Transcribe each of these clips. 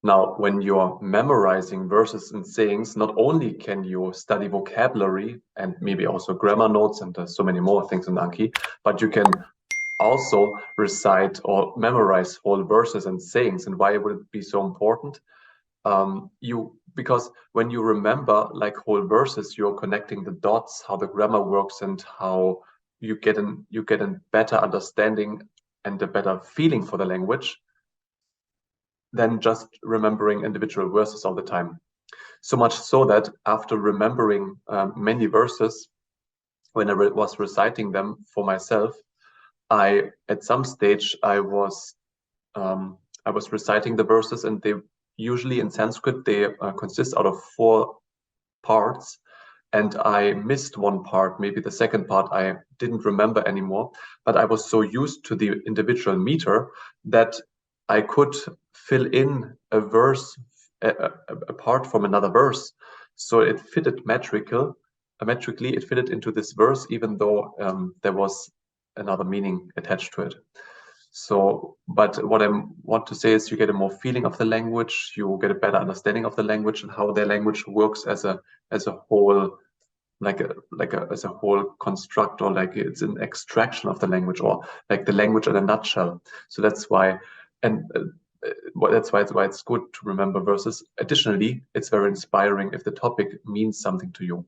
Now, when you're memorizing verses and sayings, not only can you study vocabulary and maybe also grammar notes, and there's so many more things in Anki, but you can also recite or memorize whole verses and sayings. And why would it be so important? Because when you remember like whole verses, you're connecting the dots, how the grammar works, and how you get a better understanding and a better feeling for the language than just remembering individual verses all the time. So much so that after remembering many verses, when I was reciting them for myself, at some stage I was reciting the verses, and they usually in Sanskrit they consist out of 4 parts, and I missed one part, maybe the second part I didn't remember anymore, but I was so used to the individual meter that I could fill in a verse apart from another verse, so it fitted metrically it fitted into this verse, even though there was another meaning attached to it. So, but what I want to say is you get a more feeling of the language, you get a better understanding of the language and how their language works as a whole, as a whole construct, or like it's an extraction of the language, or like the language in a nutshell. So that's why, and that's why it's good to remember verses. Additionally, it's very inspiring if the topic means something to you,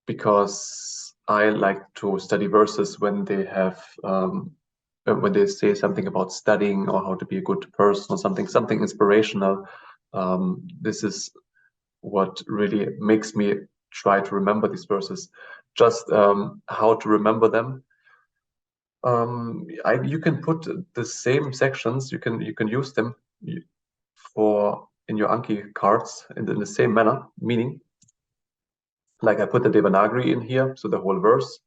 because I like to study verses when they have when they say something about studying or how to be a good person or something inspirational. This is what really makes me try to remember these verses. Just how to remember them. You can put the same sections. You can use them in your Anki cards in the same manner. Meaning, like I put the Devanagari in here, so the whole verse.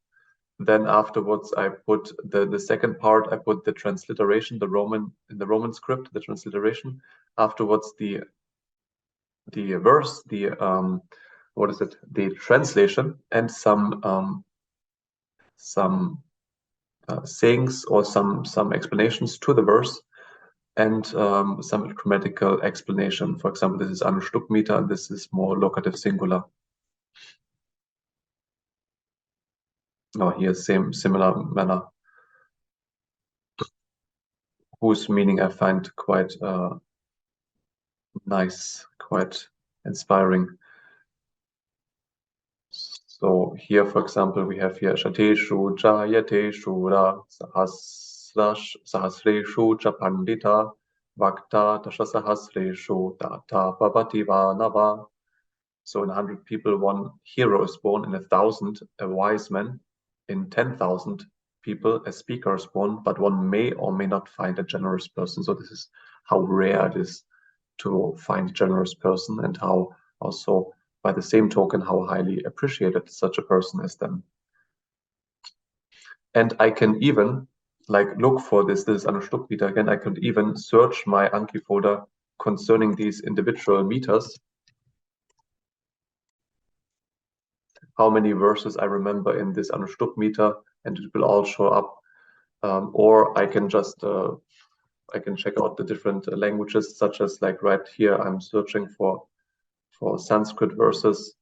Then afterwards, I put the second part. I put the transliteration, in the Roman script, the transliteration. Afterwards, the verse, what is it? The translation, and some sayings or some explanations to the verse, and some grammatical explanation. For example, this is Anushtukmita, and this is more locative singular. Now here, similar manner, whose meaning I find quite nice, quite inspiring. So here, for example, we have here Shateshu Jayateshu Ra Sahasreshu Cha Pandita Vakta Dashasahasreshu Data Babati Vanava. So in 100 people, one hero is born, in 1,000 a wise man, in 10,000 people a speaker is born, but one may or may not find a generous person. So this is how rare it is to find a generous person, and how also by the same token how highly appreciated such a person is then. And I can even like look for this Anushtukmita again. I could even search my Anki folder concerning these individual meters, how many verses I remember in this Anushtukmita, and it will all show up. Or I can just I can check out the different languages, such as like right here I'm searching for Sanskrit verses.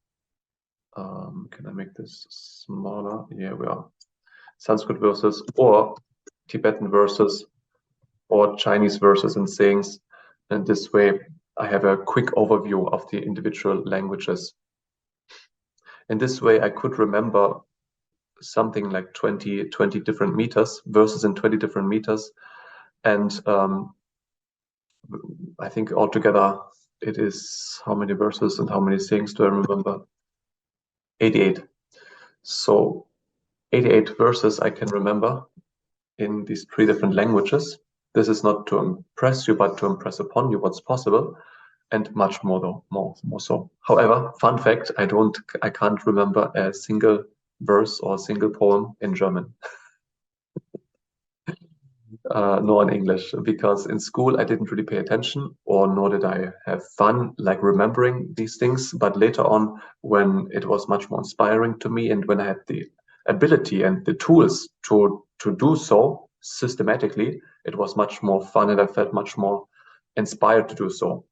Can I make this smaller? Here we are. Sanskrit verses, or Tibetan verses, or Chinese verses and sayings. And this way I have a quick overview of the individual languages. In this way I could remember something like 20 different meters, verses in 20 different meters. And I think altogether it is, how many verses and how many sayings do I remember? 88. So 88 verses I can remember in these 3 different languages. This is not to impress you, but to impress upon you what's possible, and much more though, more so. However, fun fact, I can't remember a single verse or a single poem in German. Nor in English, because in school I didn't really pay attention, or nor did I have fun like remembering these things. But later on, when it was much more inspiring to me, and when I had the ability and the tools to do so systematically, it was much more fun, and I felt much more inspired to do so.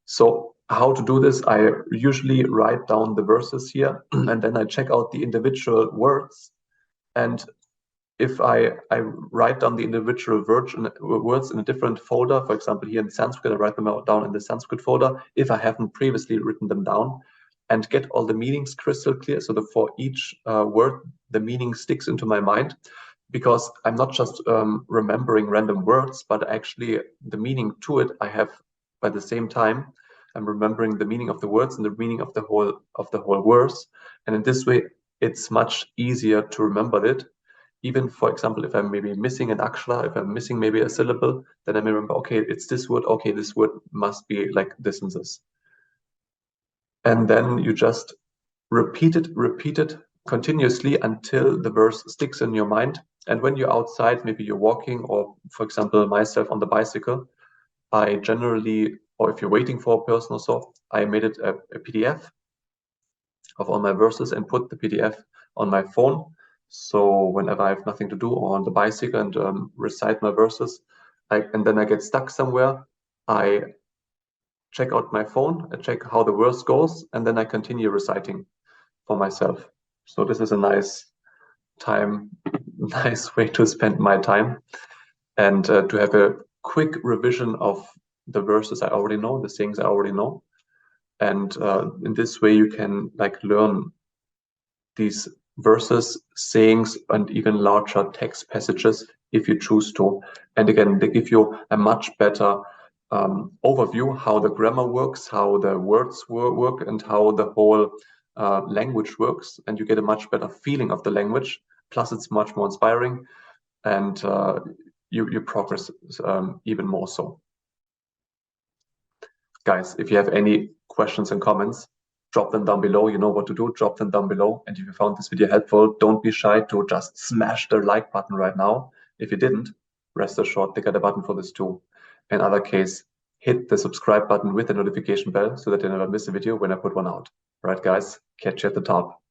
So how to do this? I usually write down the verses here and then I check out the individual words. And if I write down the individual words in a different folder, for example, here in Sanskrit, I write them down in the Sanskrit folder, if I haven't previously written them down, and get all the meanings crystal clear, so that for each word, the meaning sticks into my mind, because I'm not just remembering random words, but actually the meaning to it, I have by the same time, I'm remembering the meaning of the words and the meaning of the whole verse. And in this way, it's much easier to remember it. Even, for example, if I'm maybe missing an akshara, if I'm missing maybe a syllable, then I may remember, okay, it's this word, okay, this word must be like this and this. And then you just repeat it continuously until the verse sticks in your mind. And when you're outside, maybe you're walking, or for example, myself on the bicycle, I generally, or if you're waiting for a person or so, I made it a PDF of all my verses and put the PDF on my phone. So whenever I have nothing to do or on the bicycle and recite my verses, and then I get stuck somewhere, I check out my phone, I check how the verse goes, and then I continue reciting for myself. So this is a nice way to spend my time and to have a quick revision of the verses I already know, the things I already know. And in this way, you can like learn these verses, sayings, and even larger text passages if you choose to. And again, they give you a much better overview how the grammar works, how the words work, and how the whole language works. And you get a much better feeling of the language. Plus, it's much more inspiring, and you progress even more so. Guys, if you have any questions and comments, drop them down below. You know what to do, drop them down below. And if you found this video helpful, don't be shy to just smash the like button right now. If you didn't, rest assured, they got a button for this too. In other case, hit the subscribe button with the notification bell so that you never miss a video when I put one out. All right, guys, catch you at the top.